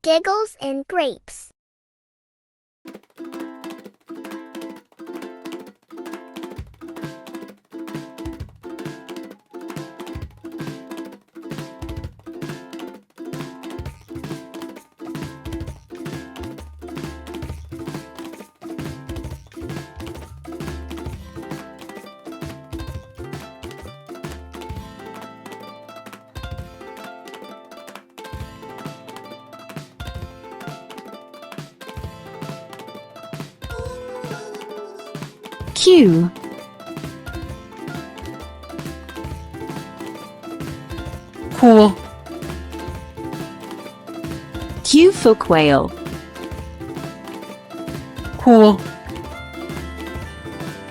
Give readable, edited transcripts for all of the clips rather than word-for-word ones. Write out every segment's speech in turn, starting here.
Giggles and Grapes. Q. Quail, Q for quail. quail,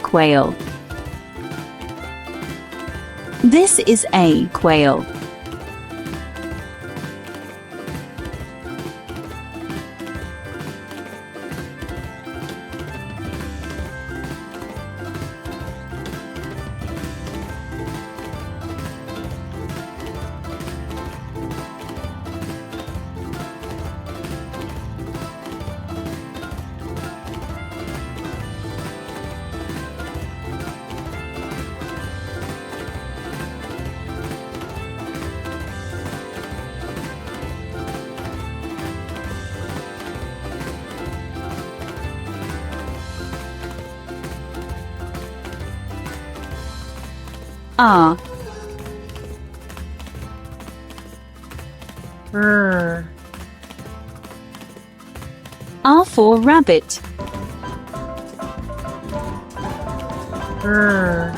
Quail. This is a quail. R. r, R for rabbit. r,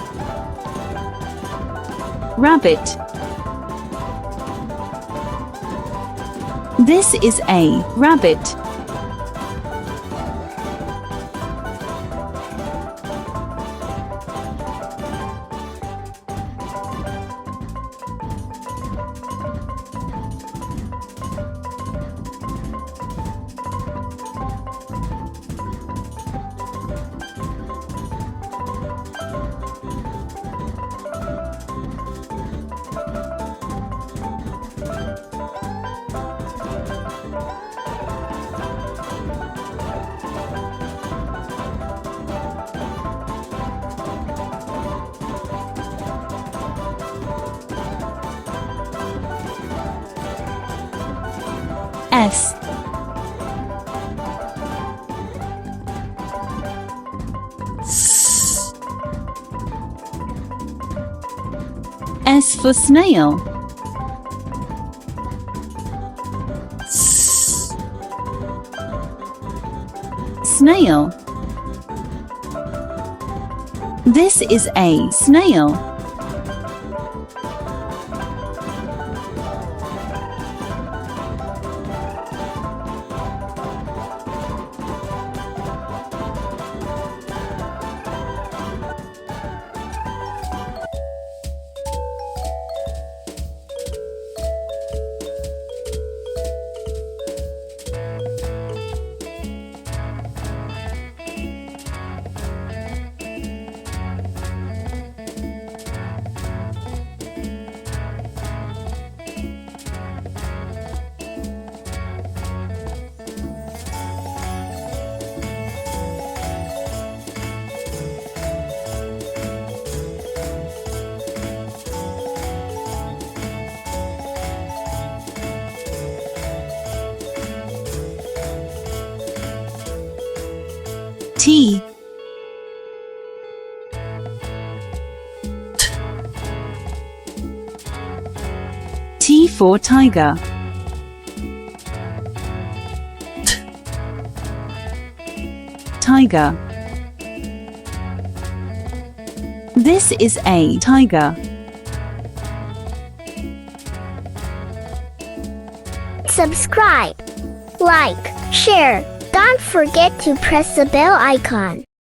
Rabbit. This is a rabbit. S. s, S for snail. s, Snail. This is a snail. T. T for tiger. Tiger. This is a tiger. Subscribe, like, share. Don't forget to press the bell icon.